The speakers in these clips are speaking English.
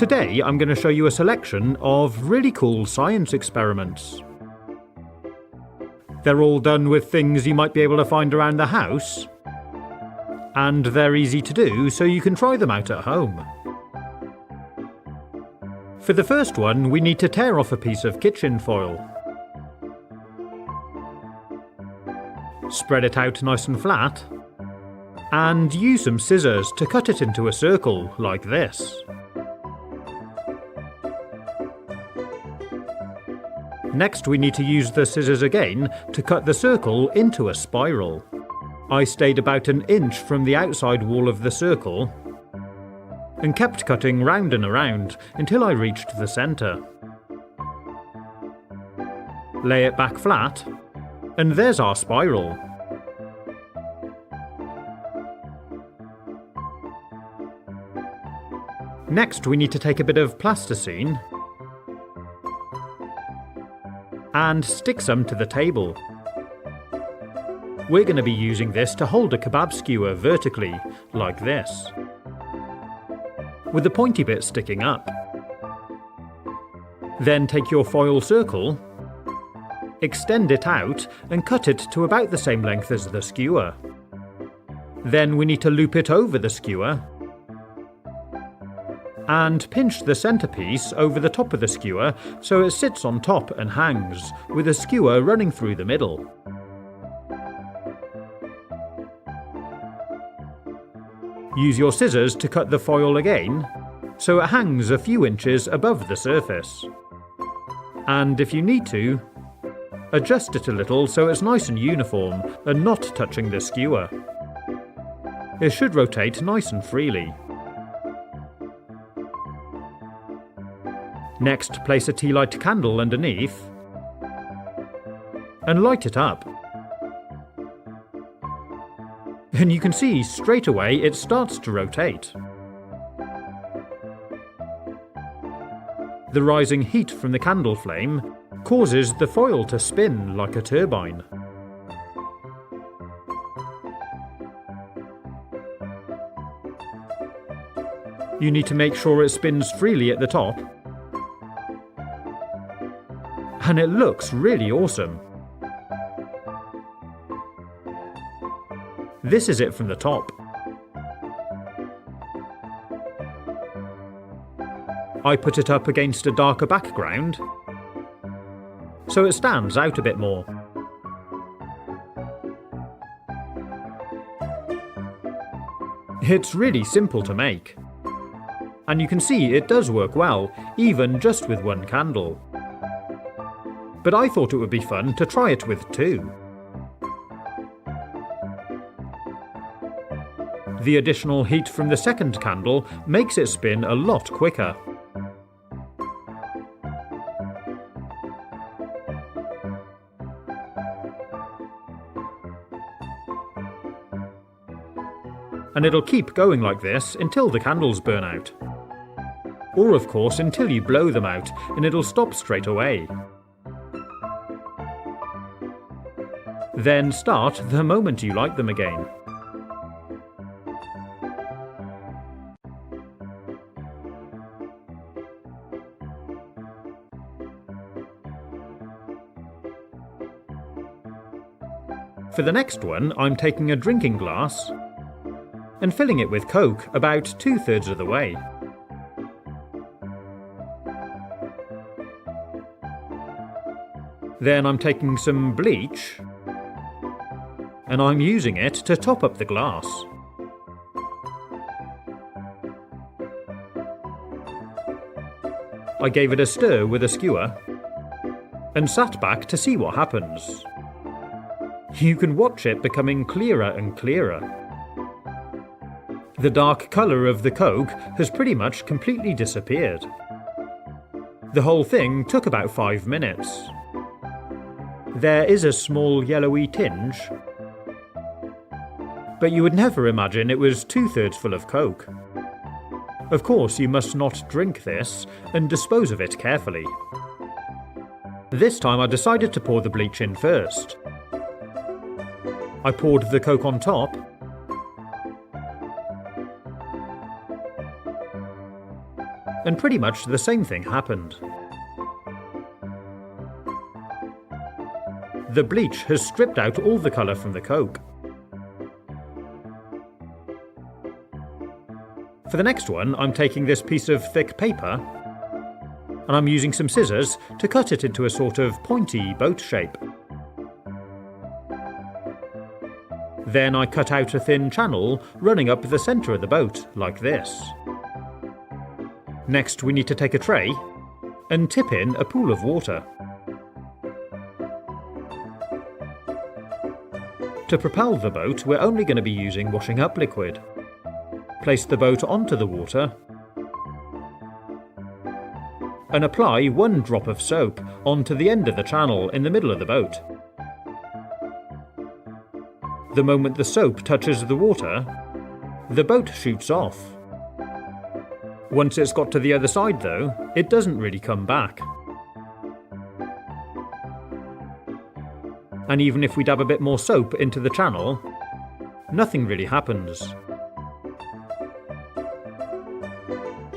Today I'm going to show you a selection of really cool science experiments. They're all done with things you might be able to find around the house, and they're easy to do so you can try them out at home. For the first one, we need to tear off a piece of kitchen foil. Spread it out nice and flat, and use some scissors to cut it into a circle like this. Next, we need to use the scissors again to cut the circle into a spiral. I stayed about an inch from the outside wall of the circle and kept cutting round and around until I reached the centre. Lay it back flat, and there's our spiral. Next, we need to take a bit of plasticine and stick some to the table. We're going to be using this to hold a kebab skewer vertically, like this, with the pointy bit sticking up. Then take your foil circle, extend it out and cut it to about the same length as the skewer. Then we need to loop it over the skewer and pinch the centerpiece over the top of the skewer so it sits on top and hangs, with a skewer running through the middle. Use your scissors to cut the foil again, so it hangs a few inches above the surface. And if you need to, adjust it a little so it's nice and uniform and not touching the skewer. It should rotate nice and freely. Next, place a tea light candle underneath and light it up. And you can see straight away it starts to rotate. The rising heat from the candle flame causes the foil to spin like a turbine. You need to make sure it spins freely at the top, and it looks really awesome. This is it from the top. I put it up against a darker background, so it stands out a bit more. It's really simple to make, and you can see it does work well, even just with one candle. But I thought it would be fun to try it with two. The additional heat from the second candle makes it spin a lot quicker. And it'll keep going like this until the candles burn out. Or of course until you blow them out, and it'll stop straight away. Then start the moment you light them again. For the next one, I'm taking a drinking glass and filling it with Coke about 2/3 of the way. Then I'm taking some bleach and I'm using it to top up the glass. I gave it a stir with a skewer and sat back to see what happens. You can watch it becoming clearer and clearer. The dark colour of the Coke has pretty much completely disappeared. The whole thing took about 5 minutes. There is a small yellowy tinge, but you would never imagine it was 2/3 full of Coke. Of course, you must not drink this and dispose of it carefully. This time I decided to pour the bleach in first. I poured the Coke on top, and pretty much the same thing happened. The bleach has stripped out all the colour from the Coke. For the next one, I'm taking this piece of thick paper and I'm using some scissors to cut it into a sort of pointy boat shape. Then I cut out a thin channel running up the centre of the boat, like this. Next we need to take a tray and tip in a pool of water. To propel the boat, we're only going to be using washing up liquid. Place the boat onto the water and apply 1 drop of soap onto the end of the channel in the middle of the boat. The moment the soap touches the water, the boat shoots off. Once it's got to the other side though, it doesn't really come back. And even if we dab a bit more soap into the channel, nothing really happens.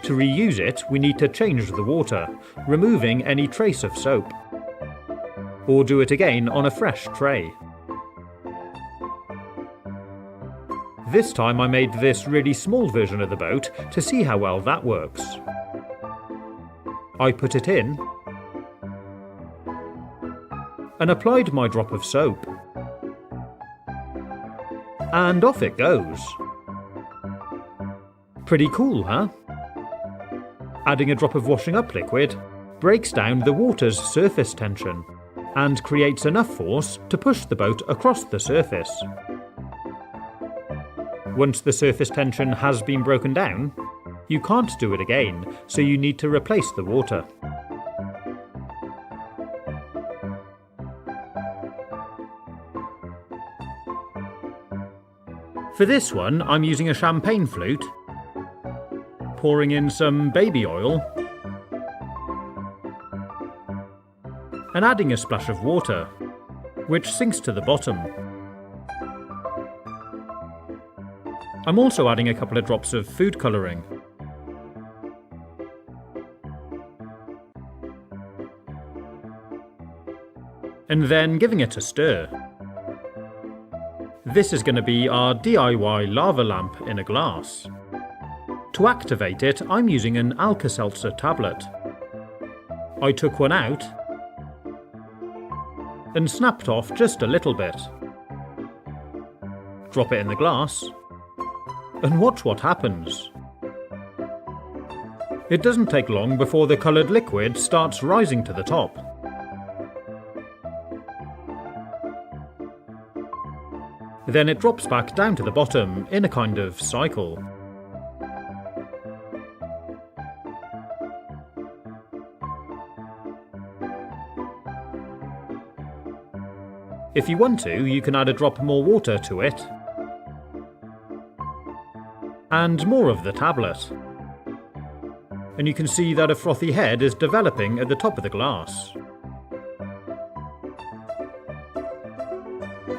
To reuse it, we need to change the water, removing any trace of soap. Or do it again on a fresh tray. This time I made this really small version of the boat to see how well that works. I put it in and applied my drop of soap. And off it goes. Pretty cool, huh? Adding a drop of washing up liquid breaks down the water's surface tension and creates enough force to push the boat across the surface. Once the surface tension has been broken down, you can't do it again, so you need to replace the water. For this one, I'm using a champagne flute, pouring in some baby oil, and adding a splash of water, which sinks to the bottom. I'm also adding a couple of drops of food colouring. And then giving it a stir. This is going to be our DIY lava lamp in a glass. To activate it, I'm using an Alka-Seltzer tablet. I took one out and snapped off just a little bit. Drop it in the glass and watch what happens. It doesn't take long before the coloured liquid starts rising to the top. Then it drops back down to the bottom in a kind of cycle. If you want to, you can add a drop more water to it, and more of the tablet. And you can see that a frothy head is developing at the top of the glass.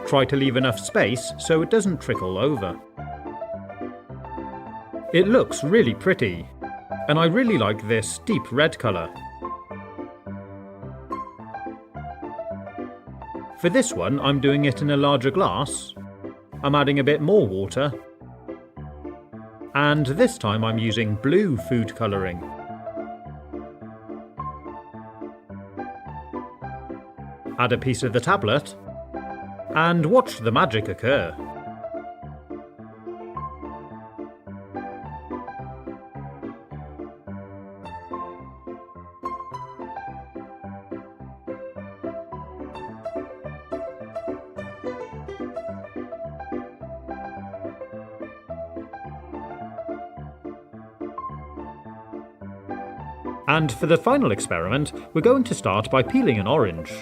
Try to leave enough space so it doesn't trickle over. It looks really pretty, and I really like this deep red colour. For this one, I'm doing it in a larger glass. I'm adding a bit more water. And this time I'm using blue food colouring. Add a piece of the tablet, and watch the magic occur. And for the final experiment, we're going to start by peeling an orange.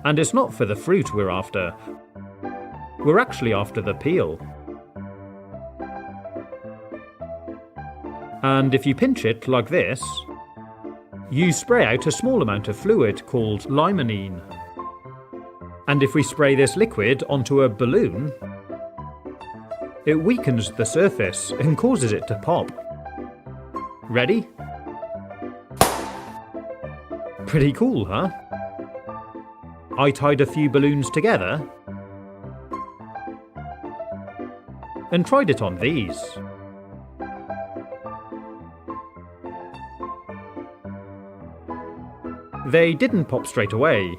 And it's not for the fruit we're after. We're actually after the peel. And if you pinch it like this, you spray out a small amount of fluid called limonene. And if we spray this liquid onto a balloon, it weakens the surface and causes it to pop. Ready? Pretty cool, huh? I tied a few balloons together and tried it on these. They didn't pop straight away,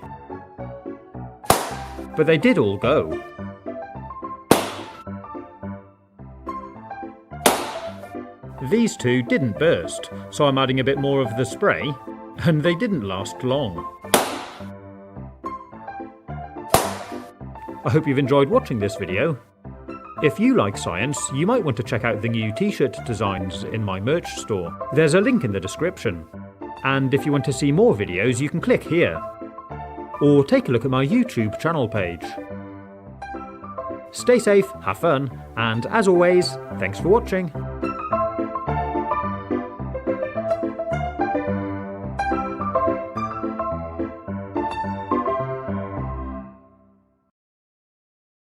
but they did all go. These two didn't burst, so I'm adding a bit more of the spray, and they didn't last long. I hope you've enjoyed watching this video. If you like science, you might want to check out the new t-shirt designs in my merch store. There's a link in the description. And if you want to see more videos, you can click here. Or take a look at my YouTube channel page. Stay safe, have fun, and as always, thanks for watching.